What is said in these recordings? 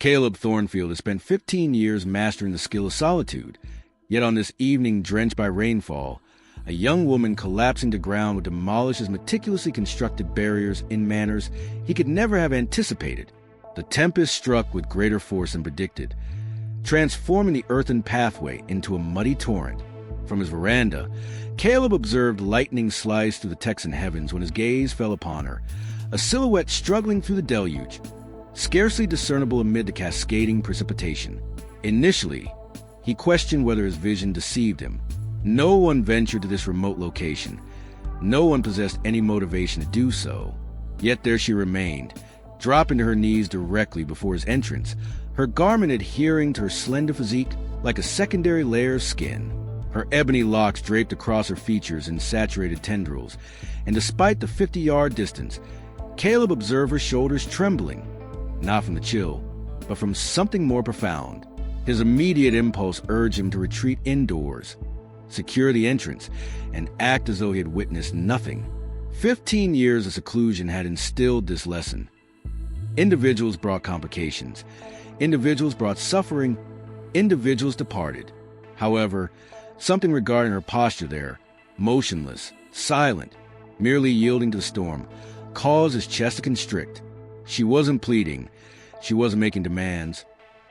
Caleb Thornfield had spent 15 years mastering the skill of solitude, yet on this evening drenched by rainfall, a young woman collapsing to ground would demolish his meticulously constructed barriers in manners he could never have anticipated. The tempest struck with greater force than predicted, transforming the earthen pathway into a muddy torrent. From his veranda, Caleb observed lightning slice through the Texan heavens when his gaze fell upon her, a silhouette struggling through the deluge, scarcely discernible amid the cascading precipitation. Initially, he questioned whether his vision deceived him. No one ventured to this remote location. No one possessed any motivation to do so. Yet there she remained, dropping to her knees directly before his entrance, her garment adhering to her slender physique like a secondary layer of skin. Her ebony locks draped across her features in saturated tendrils, and despite the 50-yard distance, Caleb observed her shoulders trembling, not from the chill, but from something more profound. His immediate impulse urged him to retreat indoors, secure the entrance, and act as though he had witnessed nothing. 15 years of seclusion had instilled this lesson. Individuals brought complications. Individuals brought suffering. Individuals departed. However, something regarding her posture there, motionless, silent, merely yielding to the storm, caused his chest to constrict. She wasn't pleading. She wasn't making demands.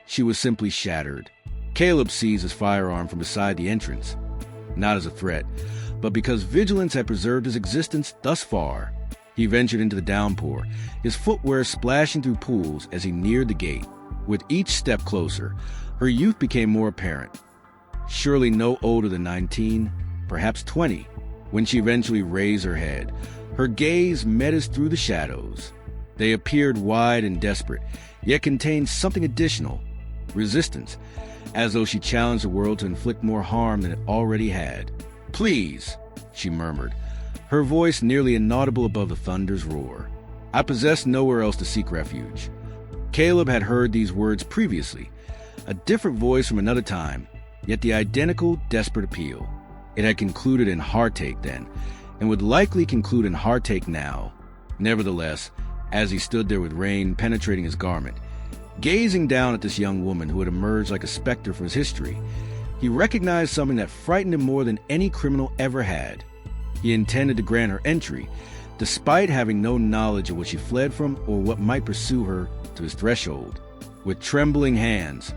She was simply shattered. Caleb seized his firearm from beside the entrance, not as a threat, but because vigilance had preserved his existence thus far. He ventured into the downpour, his footwear splashing through pools as he neared the gate. With each step closer, her youth became more apparent. Surely no older than 19, perhaps 20, when she eventually raised her head. Her gaze met his through the shadows. They appeared wide and desperate, yet contained something additional, resistance, as though she challenged the world to inflict more harm than it already had. "Please," she murmured, her voice nearly inaudible above the thunder's roar. "I possess nowhere else to seek refuge." Caleb had heard these words previously, a different voice from another time, yet the identical, desperate appeal. It had concluded in heartache then, and would likely conclude in heartache now. Nevertheless, as he stood there with rain penetrating his garment, gazing down at this young woman who had emerged like a specter from his history, he recognized something that frightened him more than any criminal ever had. He intended to grant her entry, despite having no knowledge of what she fled from or what might pursue her to his threshold. With trembling hands,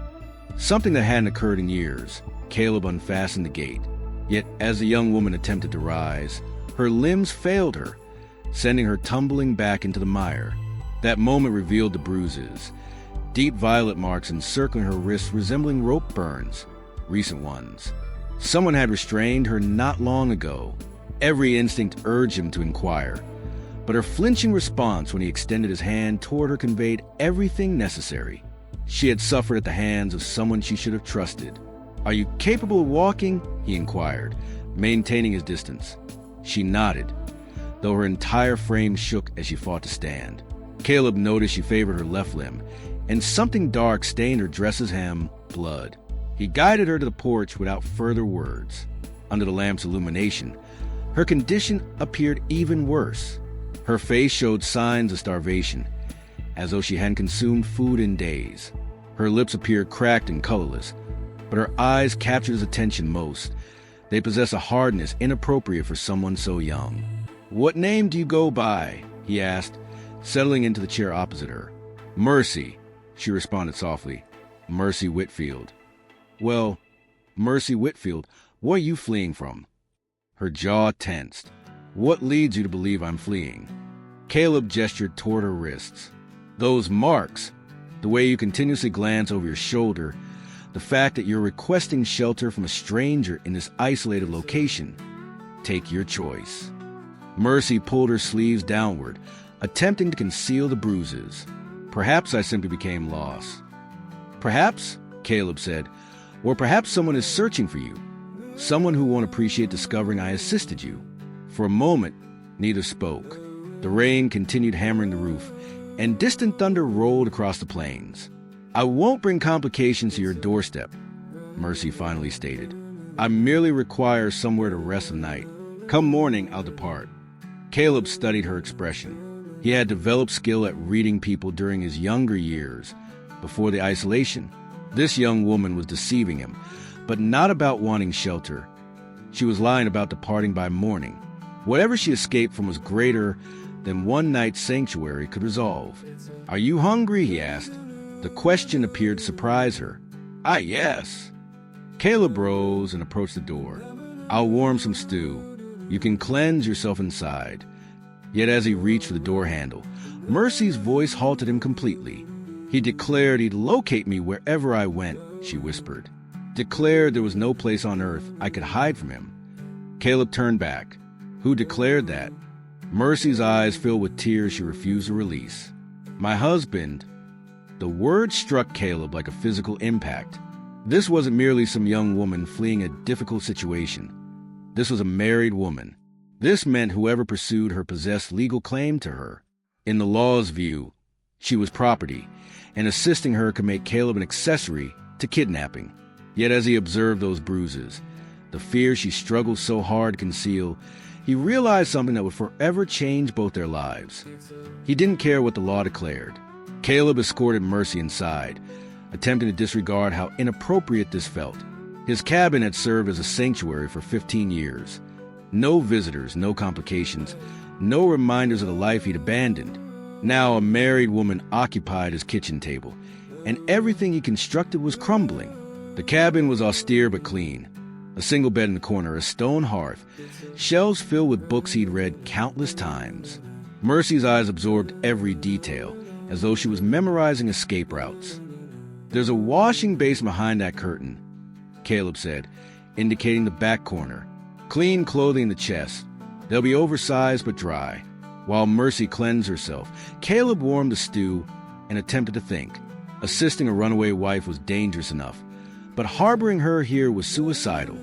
something that hadn't occurred in years, Caleb unfastened the gate. Yet as the young woman attempted to rise, her limbs failed her, sending her tumbling back into the mire. That moment revealed the bruises, deep violet marks encircling her wrists resembling rope burns, recent ones. Someone had restrained her not long ago. Every instinct urged him to inquire, but her flinching response when he extended his hand toward her conveyed everything necessary. She had suffered at the hands of someone she should have trusted. "Are you capable of walking?" he inquired, maintaining his distance. She nodded, though her entire frame shook as she fought to stand. Caleb noticed she favored her left limb, and something dark stained her dress's hem, blood. He guided her to the porch without further words. Under the lamp's illumination, her condition appeared even worse. Her face showed signs of starvation, as though she hadn't consumed food in days. Her lips appeared cracked and colorless, but her eyes captured his attention most. They possessed a hardness inappropriate for someone so young. "What name do you go by?" he asked, settling into the chair opposite her. "Mercy," she responded softly. "Mercy Whitfield." "Well, Mercy Whitfield, what are you fleeing from?" Her jaw tensed. "What leads you to believe I'm fleeing?" Caleb gestured toward her wrists. "Those marks, the way you continuously glance over your shoulder, the fact that you're requesting shelter from a stranger in this isolated location. Take your choice." Mercy pulled her sleeves downward, attempting to conceal the bruises. "Perhaps I simply became lost." "Perhaps," Caleb said, "or perhaps someone is searching for you. Someone who won't appreciate discovering I assisted you." For a moment, neither spoke. The rain continued hammering the roof, and distant thunder rolled across the plains. "I won't bring complications to your doorstep," Mercy finally stated. "I merely require somewhere to rest the night. Come morning, I'll depart." Caleb studied her expression. He had developed skill at reading people during his younger years, before the isolation. This young woman was deceiving him, but not about wanting shelter. She was lying about departing by morning. Whatever she escaped from was greater than one night's sanctuary could resolve. "Are you hungry?" he asked. The question appeared to surprise her. "Ah, yes." Caleb rose and approached the door. "I'll warm some stew. You can cleanse yourself inside." Yet as he reached for the door handle, Mercy's voice halted him completely. "He declared he'd locate me wherever I went," she whispered. "Declared there was no place on earth I could hide from him." Caleb turned back. "Who declared that?" Mercy's eyes filled with tears she refused to release. "My husband." The word struck Caleb like a physical impact. This wasn't merely some young woman fleeing a difficult situation. This was a married woman. This meant whoever pursued her possessed legal claim to her. In the law's view, she was property, and assisting her could make Caleb an accessory to kidnapping. Yet as he observed those bruises, the fear she struggled so hard to conceal, he realized something that would forever change both their lives. He didn't care what the law declared. Caleb escorted Mercy inside, attempting to disregard how inappropriate this felt. His cabin had served as a sanctuary for 15 years. No visitors, no complications, no reminders of the life he'd abandoned. Now a married woman occupied his kitchen table, and everything he constructed was crumbling. The cabin was austere but clean. A single bed in the corner, a stone hearth, shelves filled with books he'd read countless times. Mercy's eyes absorbed every detail, as though she was memorizing escape routes. "There's a washing basin behind that curtain," Caleb said, indicating the back corner. "Clean clothing in the chest. They'll be oversized but dry." While Mercy cleansed herself, Caleb warmed the stew and attempted to think. Assisting a runaway wife was dangerous enough, but harboring her here was suicidal.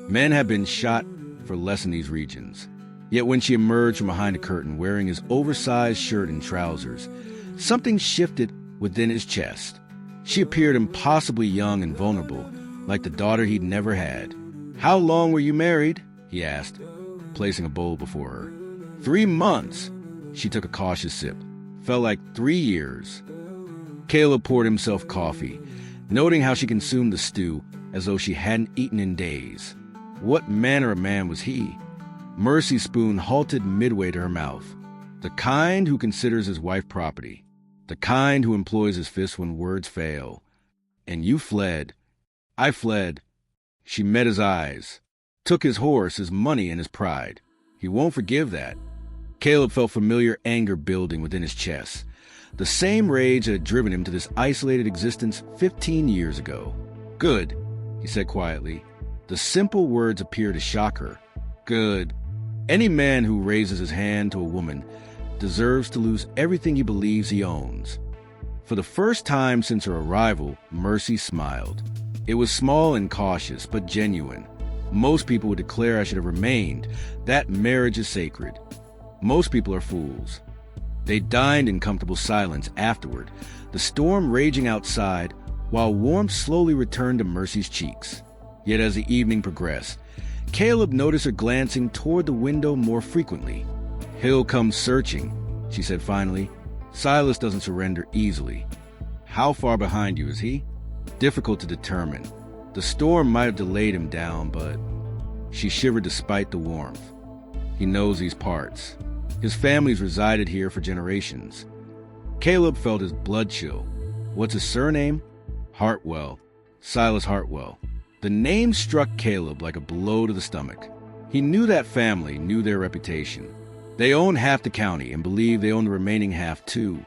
Men have been shot for less in these regions. Yet when she emerged from behind a curtain wearing his oversized shirt and trousers, something shifted within his chest. She appeared impossibly young and vulnerable, like the daughter he'd never had. "How long were you married?" he asked, placing a bowl before her. 3 months. She took a cautious sip. Felt like 3 years. Caleb poured himself coffee, noting how she consumed the stew as though she hadn't eaten in days. What manner of man was he? Mercy's spoon halted midway to her mouth. The kind who considers his wife property. The kind who employs his fists when words fail. "And you fled." "I fled." She met his eyes. Took his horse, his money, and his pride. He won't forgive that. Caleb felt familiar anger building within his chest. The same rage that had driven him to this isolated existence 15 years ago. "Good," he said quietly. The simple words appeared to shock her. "Good." Any man who raises his hand to a woman deserves to lose everything he believes he owns. For the first time since her arrival, Mercy smiled. It was small and cautious, but genuine. Most people would declare I should have remained. That marriage is sacred. Most people are fools. They dined in comfortable silence afterward, the storm raging outside, while warmth slowly returned to Mercy's cheeks. Yet as the evening progressed, Caleb noticed her glancing toward the window more frequently. "He'll come searching," she said finally. "Silas doesn't surrender easily." "How far behind you is he?" "Difficult to determine. The storm might have delayed him down, but..." She shivered despite the warmth. "He knows these parts. His family's resided here for generations." Caleb felt his blood chill. "What's his surname?" "Hartwell. Silas Hartwell." The name struck Caleb like a blow to the stomach. He knew that family, knew their reputation. They owned half the county and believed they owned the remaining half too.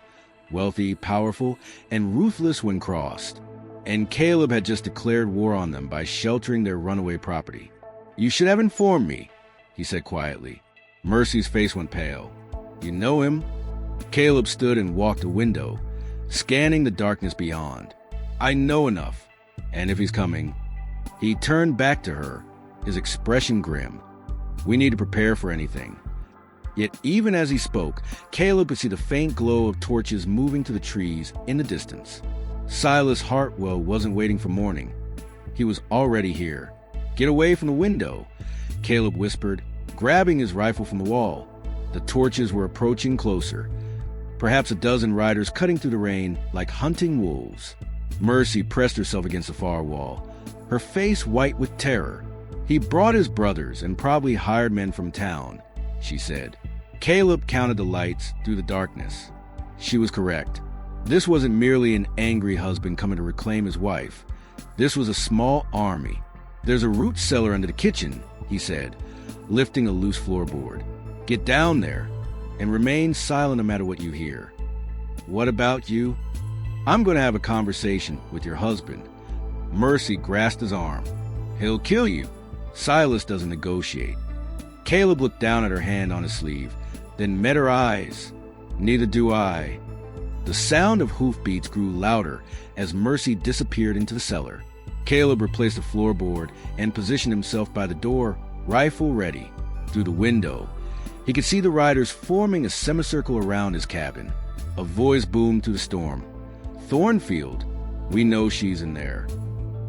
Wealthy, powerful, and ruthless when crossed. And Caleb had just declared war on them by sheltering their runaway property. "You should have informed me," he said quietly. Mercy's face went pale. "You know him?" Caleb stood and walked to the window, scanning the darkness beyond. "I know enough. And if he's coming..." He turned back to her, his expression grim. "We need to prepare for anything." Yet even as he spoke, Caleb could see the faint glow of torches moving to the trees in the distance. Silas Hartwell wasn't waiting for morning. He was already here. "Get away from the window," Caleb whispered, grabbing his rifle from the wall. The torches were approaching closer. perhaps a dozen riders cutting through the rain like hunting wolves. Mercy pressed herself against the far wall, her face white with terror. "He brought his brothers and probably hired men from town," she said. Caleb counted the lights through the darkness. She was correct. This wasn't merely an angry husband coming to reclaim his wife. This was a small army. "There's a root cellar under the kitchen," he said, lifting a loose floorboard. "Get down there and remain silent no matter what you hear." "What about you?" "I'm going to have a conversation with your husband." Mercy grasped his arm. "He'll kill you." Silas doesn't negotiate. Caleb looked down at her hand on his sleeve, then met her eyes. "Neither do I." The sound of hoofbeats grew louder as Mercy disappeared into the cellar. Caleb replaced the floorboard and positioned himself by the door, rifle ready. Through the window, he could see the riders forming a semicircle around his cabin. A voice boomed through the storm. "Thornfield, we know she's in there."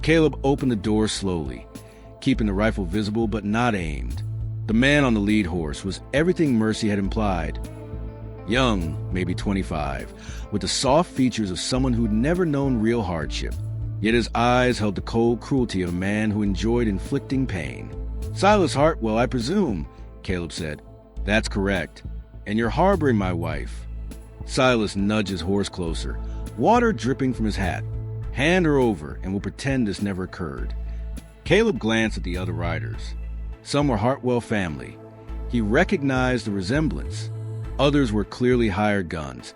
Caleb opened the door slowly, keeping the rifle visible but not aimed. The man on the lead horse was everything Mercy had implied. Young, maybe 25, with the soft features of someone who'd never known real hardship. Yet his eyes held the cold cruelty of a man who enjoyed inflicting pain. "Silas Hartwell, I presume," Caleb said. "That's correct. And you're harboring my wife." Silas nudged his horse closer, water dripping from his hat. "Hand her over, and we'll pretend this never occurred." Caleb glanced at the other riders. Some were Hartwell family. He recognized the resemblance. Others were clearly hired guns,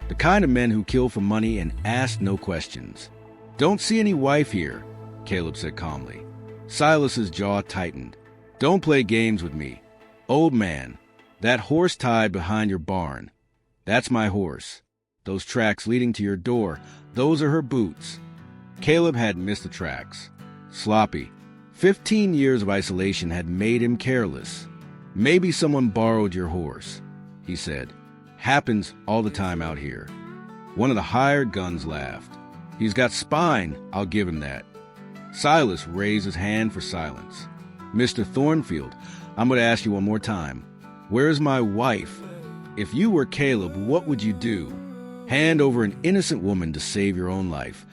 the kind of men who kill for money and ask no questions. "Don't see any wife here," Caleb said calmly. Silas's jaw tightened. "Don't play games with me. Old man, that horse tied behind your barn, that's my horse. Those tracks leading to your door, those are her boots." Caleb had missed the tracks. Sloppy. 15 years of isolation had made him careless. "Maybe someone borrowed your horse," he said. "Happens all the time out here." One of the hired guns laughed. "He's got spine, I'll give him that." Silas raised his hand for silence. "Mr. Thornfield, I'm going to ask you one more time. Where's my wife? If you were Caleb, what would you do? Hand over an innocent woman to save your own life?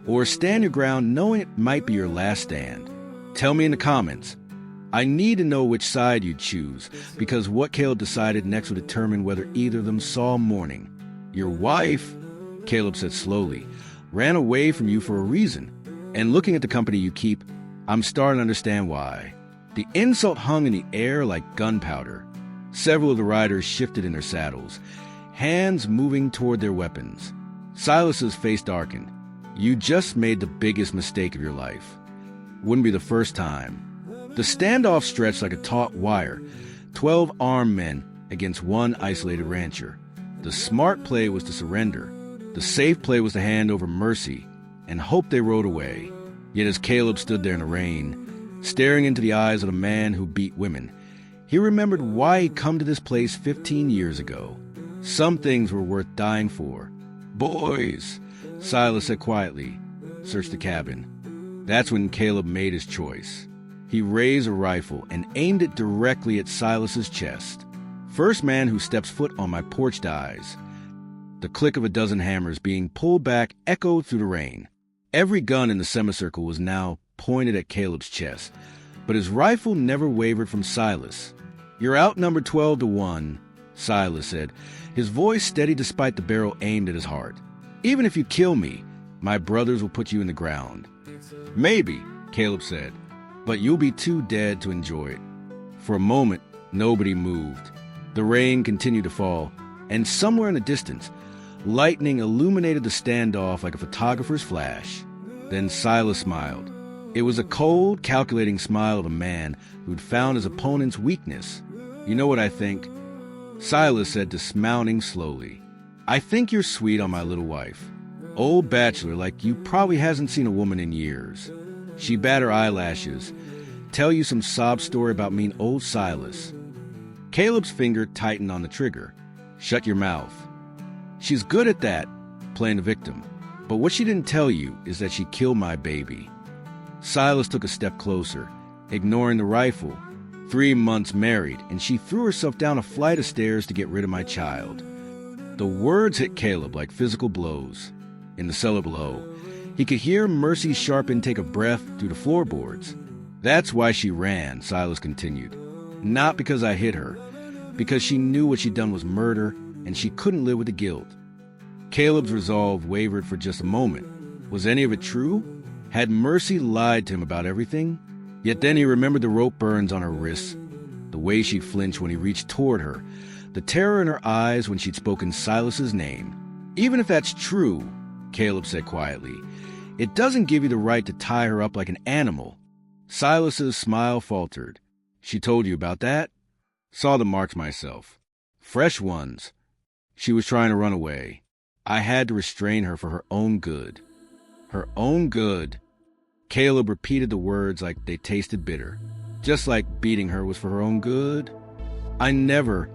Or stand your ground knowing it might be your last stand? Tell me in the comments. I need to know which side you'd choose, because what Caleb decided next would determine whether either of them saw morning. Your wife," Caleb said slowly, "ran away from you for a reason. And looking at the company you keep, I'm starting to understand why." The insult hung in the air like gunpowder. Several of the riders shifted in their saddles, hands moving toward their weapons. Silas's face darkened. "You just made the biggest mistake of your life." Wouldn't be the first time. The standoff stretched like a taut wire, 12 armed men against one isolated rancher. The smart play was to surrender. The safe play was to hand over Mercy and hope they rode away. Yet as Caleb stood there in the rain, staring into the eyes of the man who beat women, he remembered why he'd come to this place 15 years ago. Some things were worth dying for. "Boys," Silas said quietly. "Search the cabin." That's when Caleb made his choice. He raised a rifle and aimed it directly at Silas's chest. "First man who steps foot on my porch dies." The click of a dozen hammers being pulled back echoed through the rain. Every gun in the semicircle was now pointed at Caleb's chest, but his rifle never wavered from Silas. "You're outnumbered 12-1, Silas said, his voice steady despite the barrel aimed at his heart. "Even if you kill me, my brothers will put you in the ground." "Maybe," Caleb said, "but you'll be too dead to enjoy it." For a moment, nobody moved. The rain continued to fall, and somewhere in the distance, lightning illuminated the standoff like a photographer's flash. Then Silas smiled. It was a cold, calculating smile of a man who'd found his opponent's weakness. "You know what I think?" Silas said, dismounting slowly. "I think you're sweet on my little wife. Old bachelor like you probably hasn't seen a woman in years. She bat her eyelashes, tell you some sob story about me and old Silas." Caleb's finger tightened on the trigger. "Shut your mouth." "She's good at that, playing the victim. But what she didn't tell you is that she killed my baby." Silas took a step closer, ignoring the rifle. 3 months married, and she threw herself down a flight of stairs to get rid of my child. The words hit Caleb like physical blows. In the cellar below, he could hear Mercy's sharp intake of breath through the floorboards. "That's why she ran," Silas continued. "Not because I hit her, because she knew what she'd done was murder, and she couldn't live with the guilt." Caleb's resolve wavered for just a moment. Was any of it true? Had Mercy lied to him about everything? Yet then he remembered the rope burns on her wrists, the way she'd flinched when he reached toward her, the terror in her eyes when she'd spoken Silas's name. "Even if that's true," Caleb said quietly, "it doesn't give you the right to tie her up like an animal." Silas's smile faltered. "She told you about that?" "Saw the marks myself. Fresh ones. She was trying to run away. I had to restrain her for her own good." Her own good. Caleb repeated the words like they tasted bitter. Just like beating her was for her own good. "I never..."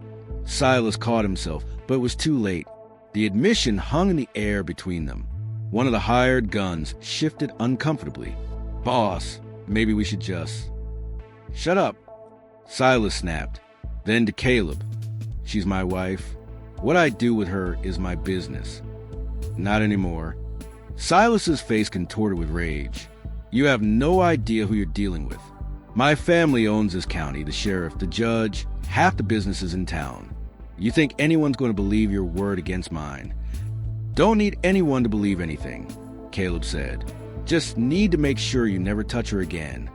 Silas caught himself, but it was too late. The admission hung in the air between them. One of the hired guns shifted uncomfortably. "Boss, maybe we should just..." "Shut up," Silas snapped. Then to Caleb, "She's my wife. What I do with her is my business." "Not anymore." Silas's face contorted with rage. "You have no idea who you're dealing with. My family owns this county, the sheriff, the judge, half the businesses in town. You think anyone's going to believe your word against mine?" "Don't need anyone to believe anything," Caleb said. "Just need to make sure you never touch her again."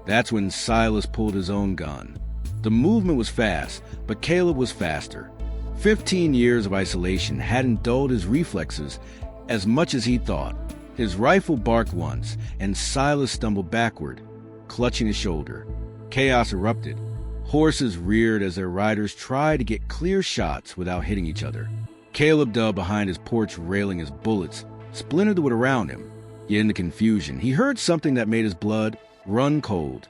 That's when Silas pulled his own gun. The movement was fast, but Caleb was faster. 15 years of isolation hadn't dulled his reflexes as much as he thought. His rifle barked once, and Silas stumbled backward, clutching his shoulder. Chaos erupted. Horses reared as their riders tried to get clear shots without hitting each other. Caleb dug behind his porch railing as bullets splintered the wood around him. Yet in the confusion, he heard something that made his blood run cold.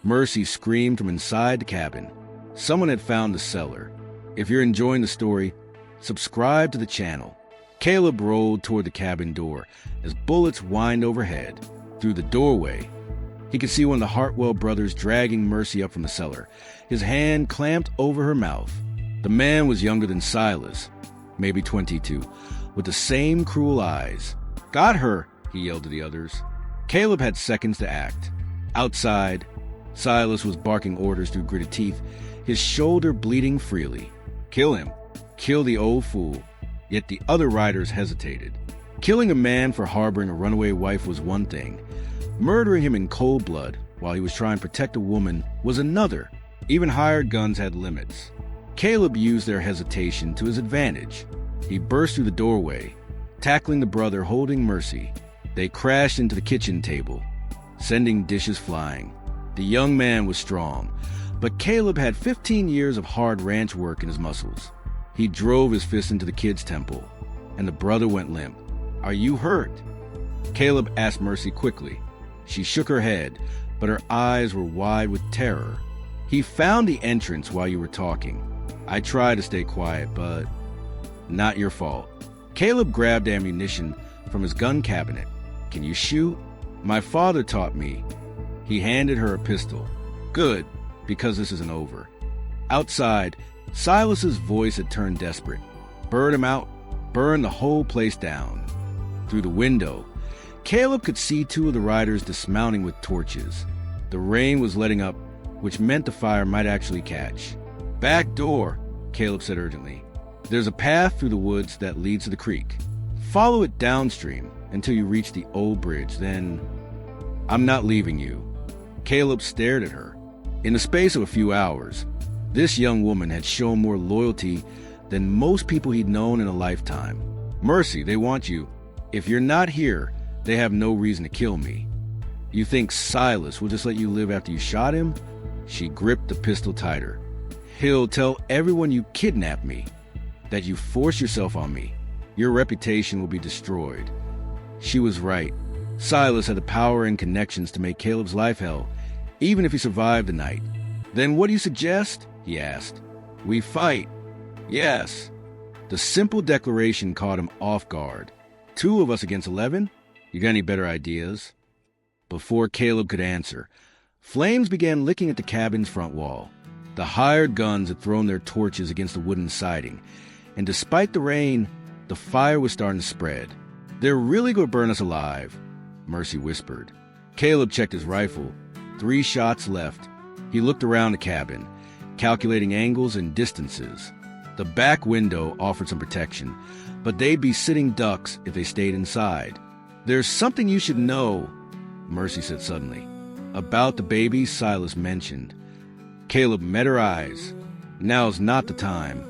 Mercy screamed from inside the cabin. Someone had found the cellar. If you're enjoying the story, subscribe to the channel. Caleb rolled toward the cabin door as bullets whined overhead. Through the doorway, he could see one of the Hartwell brothers dragging Mercy up from the cellar, his hand clamped over her mouth. The man was younger than Silas, maybe 22, with the same cruel eyes. "Got her," he yelled to the others. Caleb had seconds to act. Outside, Silas was barking orders through gritted teeth, his shoulder bleeding freely. "Kill him. Kill the old fool." Yet the other riders hesitated. Killing a man for harboring a runaway wife was one thing. Murdering him in cold blood while he was trying to protect a woman was another. Even hired guns had limits. Caleb used their hesitation to his advantage. He burst through the doorway, tackling the brother holding Mercy. They crashed into the kitchen table, sending dishes flying. The young man was strong, but Caleb had 15 years of hard ranch work in his muscles. He drove his fist into the kid's temple, and the brother went limp. "Are you hurt?" Caleb asked Mercy quickly. She shook her head, but her eyes were wide with terror. "He found the entrance while you were talking. I tried to stay quiet, but..." "Not your fault." Caleb grabbed ammunition from his gun cabinet. "Can you shoot?" "My father taught me." He handed her a pistol. "Good, because this isn't over." Outside, Silas's voice had turned desperate. "Burn him out. Burn the whole place down." Through the window, Caleb could see two of the riders dismounting with torches. The rain was letting up, which meant the fire might actually catch. "Back door," Caleb said urgently. "There's a path through the woods that leads to the creek. Follow it downstream until you reach the old bridge, then..." "I'm not leaving you." Caleb stared at her. In the space of a few hours, this young woman had shown more loyalty than most people he'd known in a lifetime. "Mercy, they want you. If you're not here, they have no reason to kill me." "You think Silas will just let you live after you shot him?" She gripped the pistol tighter. "He'll tell everyone you kidnapped me, that you forced yourself on me. Your reputation will be destroyed." She was right. Silas had the power and connections to make Caleb's life hell, even if he survived the night. "Then what do you suggest?" he asked. "We fight." "Yes." The simple declaration caught him off guard. 2 of us against 11? You got any better ideas? Before Caleb could answer, flames began licking at the cabin's front wall. The hired guns had thrown their torches against the wooden siding, and despite the rain, the fire was starting to spread. "They're really going to burn us alive," Mercy whispered. Caleb checked his rifle. 3 shots left. He looked around the cabin, calculating angles and distances. The back window offered some protection, but they'd be sitting ducks if they stayed inside. "There's something you should know," Mercy said suddenly, "about the baby Silas mentioned." Caleb met her eyes. "Now's not the time."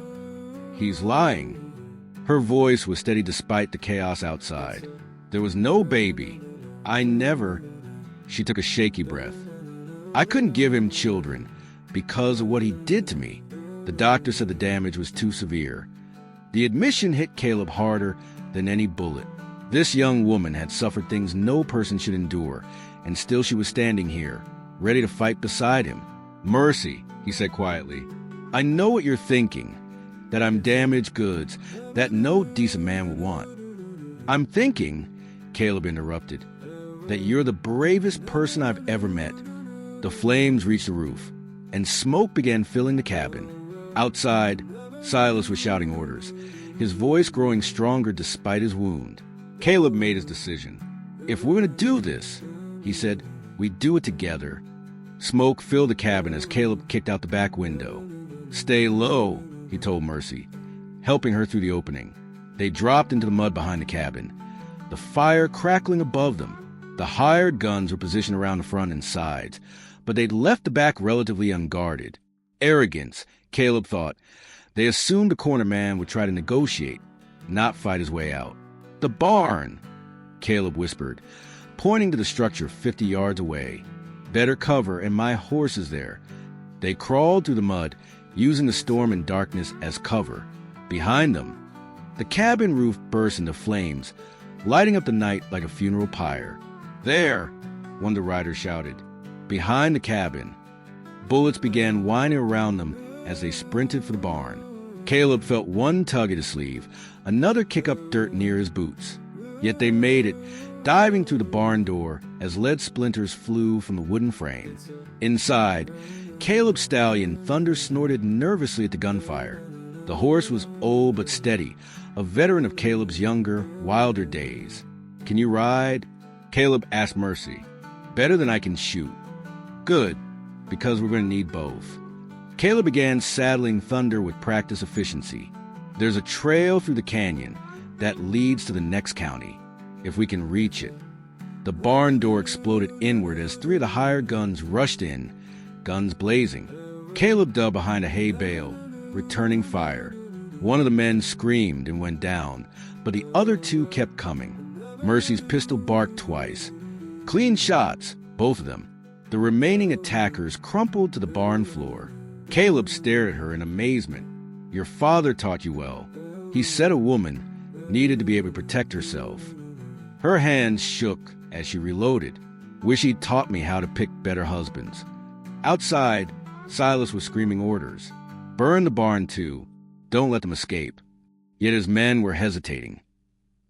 "He's lying." Her voice was steady despite the chaos outside. "There was no baby. I never—" She took a shaky breath. "I couldn't give him children because of what he did to me." The doctor said the damage was too severe. The admission hit Caleb harder than any bullet. This young woman had suffered things no person should endure, and still she was standing here, ready to fight beside him. "Mercy," he said quietly, "I know what you're thinking, that I'm damaged goods, that no decent man would want." "I'm thinking," Caleb interrupted, "that you're the bravest person I've ever met." The flames reached the roof, and smoke began filling the cabin. Outside, Silas was shouting orders, his voice growing stronger despite his wound. Caleb made his decision. "If we're going to do this," he said, "we do it together." Smoke filled the cabin as Caleb kicked out the back window. "Stay low," he told Mercy, helping her through the opening. They dropped into the mud behind the cabin, the fire crackling above them. The hired guns were positioned around the front and sides, but they'd left the back relatively unguarded. Arrogance, Caleb thought. They assumed the corner man would try to negotiate, not fight his way out. "The barn," Caleb whispered, pointing to the structure 50 yards away. "Better cover, and my horse is there." They crawled through the mud, using the storm and darkness as cover. Behind them, the cabin roof burst into flames, lighting up the night like a funeral pyre. "There!" one of the riders shouted. Behind the cabin, bullets began whining around them as they sprinted for the barn. Caleb felt one tug at his sleeve, another kick up dirt near his boots. Yet they made it, diving through the barn door as lead splinters flew from the wooden frame. Inside, Caleb's stallion thunder snorted nervously at the gunfire. The horse was old but steady, a veteran of Caleb's younger, wilder days. "Can you ride?" Caleb asked Mercy. "Better than I can shoot." "Good, because we're going to need both." Caleb began saddling Thunder with practice efficiency. There's a trail through the canyon that leads to the next county, if we can reach it. The barn door exploded inward as 3 of the hired guns rushed in, guns blazing. Caleb dug behind a hay bale, returning fire. One of the men screamed and went down, but the other 2 kept coming. Mercy's pistol barked twice. Clean shots, both of them. The remaining attackers crumpled to the barn floor. Caleb stared at her in amazement. "Your father taught you well. He said a woman needed to be able to protect herself." Her hands shook as she reloaded. "Wish he'd taught me how to pick better husbands." Outside, Silas was screaming orders. "Burn the barn too. Don't let them escape." Yet his men were hesitating.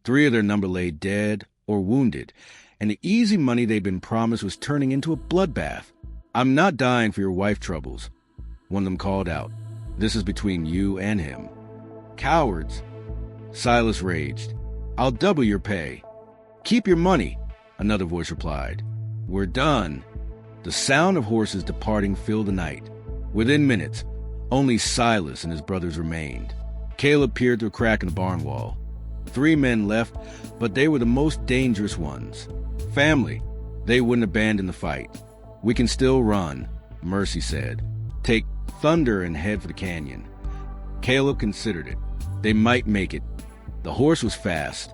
3 of their number lay dead or wounded, and the easy money they'd been promised was turning into a bloodbath. "I'm not dying for your wife troubles," one of them called out. "This is between you and him." "Cowards," Silas raged. "I'll double your pay." "Keep your money," another voice replied. "We're done." The sound of horses departing filled the night. Within minutes, only Silas and his brothers remained. Caleb peered through a crack in the barn wall. 3 men left, but they were the most dangerous ones. Family. They wouldn't abandon the fight. "We can still run," Mercy said. "Take Thunder and head for the canyon." Caleb considered it. They might make it. The horse was fast,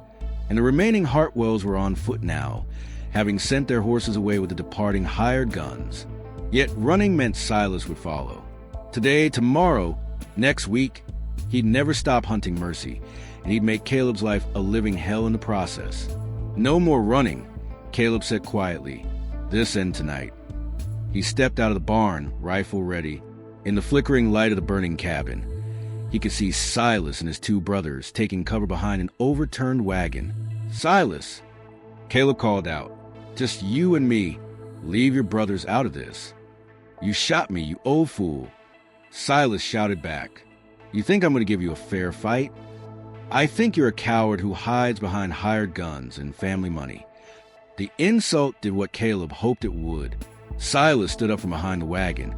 and the remaining Hartwells were on foot now, having sent their horses away with the departing hired guns. Yet running meant Silas would follow. Today, tomorrow, next week, he'd never stop hunting Mercy, and he'd make Caleb's life a living hell in the process. "No more running," Caleb said quietly. "This end tonight." He stepped out of the barn, rifle ready. In the flickering light of the burning cabin, he could see Silas and his 2 brothers taking cover behind an overturned wagon. "Silas!" Caleb called out. "Just you and me. Leave your brothers out of this." "You shot me, you old fool." Silas shouted back. You think I'm going to give you a fair fight? I think you're a coward who hides behind hired guns and family money. The insult did what Caleb hoped it would. Silas stood up from behind the wagon,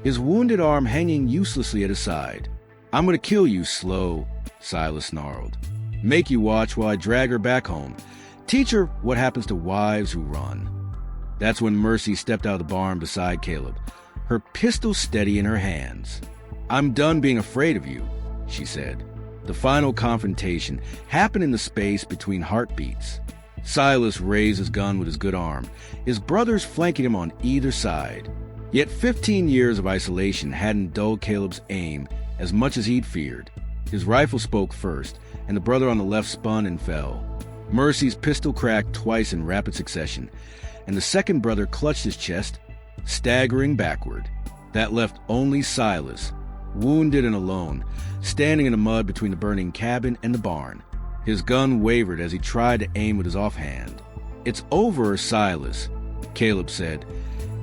his wounded arm hanging uselessly at his side. I'm going to kill you, slow, Silas snarled. Make you watch while I drag her back home. Teach her what happens to wives who run. That's when Mercy stepped out of the barn beside Caleb, her pistol steady in her hands. I'm done being afraid of you, she said. The final confrontation happened in the space between heartbeats. Silas raised his gun with his good arm, his brothers flanking him on either side. Yet 15 years of isolation hadn't dulled Caleb's aim as much as he'd feared. His rifle spoke first, and the brother on the left spun and fell. Mercy's pistol cracked twice in rapid succession, and the second brother clutched his chest, staggering backward. That left only Silas, wounded and alone, standing in the mud between the burning cabin and the barn. His gun wavered as he tried to aim with his offhand. It's over, Silas, Caleb said,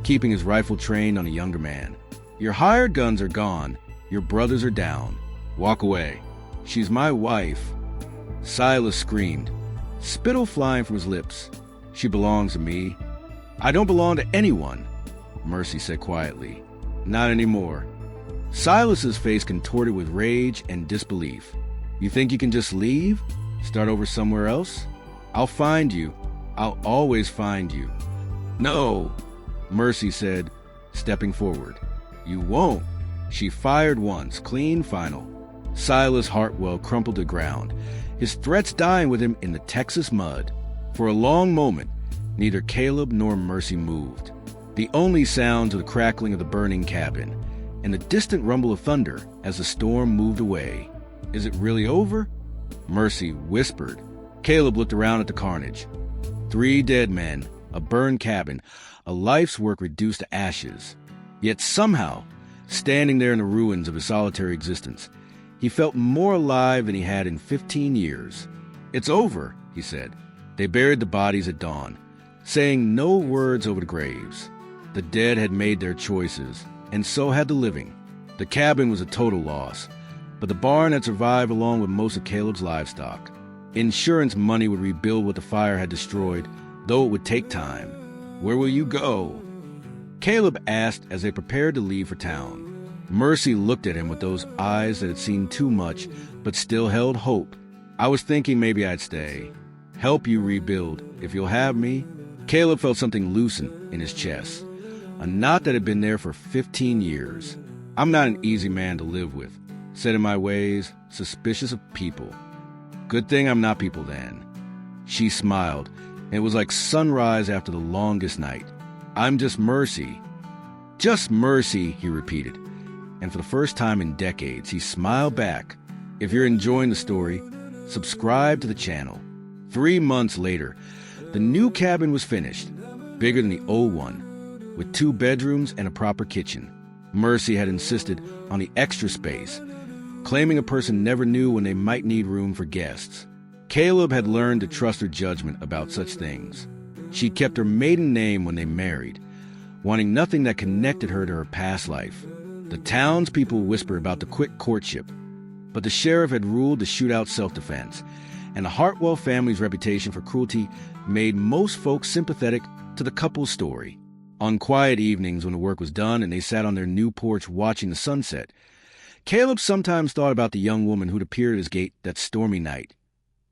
keeping his rifle trained on a younger man. Your hired guns are gone. Your brothers are down. Walk away. She's my wife. Silas screamed, spittle flying from his lips. She belongs to me. I don't belong to anyone, Mercy said quietly. Not anymore. Silas's face contorted with rage and disbelief. You think you can just leave? Start over somewhere else? I'll find you. I'll always find you. No, Mercy said, stepping forward. You won't. She fired once, clean final. Silas Hartwell crumpled to the ground, his threats dying with him in the Texas mud. For a long moment, neither Caleb nor Mercy moved. The only sounds were the crackling of the burning cabin and the distant rumble of thunder as the storm moved away. Is it really over? Mercy whispered. Caleb looked around at the carnage. 3 dead men, a burned cabin, a life's work reduced to ashes. Yet somehow, standing there in the ruins of his solitary existence, he felt more alive than he had in 15 years. It's over, he said. They buried the bodies at dawn, saying no words over the graves. The dead had made their choices, and so had the living. The cabin was a total loss, but the barn had survived along with most of Caleb's livestock. Insurance money would rebuild what the fire had destroyed, though it would take time. Where will you go? Caleb asked as they prepared to leave for town. Mercy looked at him with those eyes that had seen too much, but still held hope. I was thinking maybe I'd stay. Help you rebuild, if you'll have me. Caleb felt something loosen in his chest, a knot that had been there for 15 years. I'm not an easy man to live with, set in my ways, suspicious of people. Good thing I'm not people then. She smiled, and it was like sunrise after the longest night. I'm just Mercy. Just Mercy, he repeated. And for the first time in decades, he smiled back. If you're enjoying the story, subscribe to the channel. 3 months later, the new cabin was finished, bigger than the old one, with 2 bedrooms and a proper kitchen. Mercy had insisted on the extra space, claiming a person never knew when they might need room for guests. Caleb had learned to trust her judgment about such things. She kept her maiden name when they married, wanting nothing that connected her to her past life. The townspeople whispered about the quick courtship, but the sheriff had ruled to shoot out self-defense, and the Hartwell family's reputation for cruelty made most folks sympathetic to the couple's story. On quiet evenings when the work was done and they sat on their new porch watching the sunset, Caleb sometimes thought about the young woman who'd appeared at his gate that stormy night.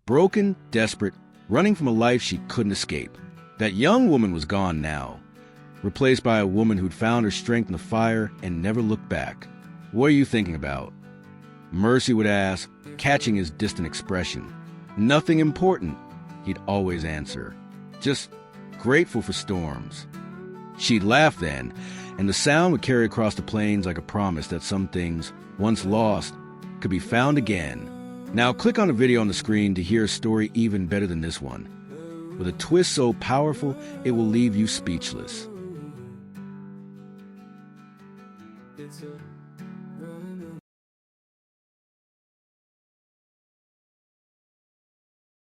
Broken, desperate, running from a life she couldn't escape. That young woman was gone now, replaced by a woman who'd found her strength in the fire and never looked back. What are you thinking about? Mercy would ask, catching his distant expression. Nothing important, he'd always answer. Just grateful for storms. She'd laugh then, and the sound would carry across the plains like a promise that some things, once lost, could be found again. Now click on the video on the screen to hear a story even better than this one, with a twist so powerful it will leave you speechless. It's a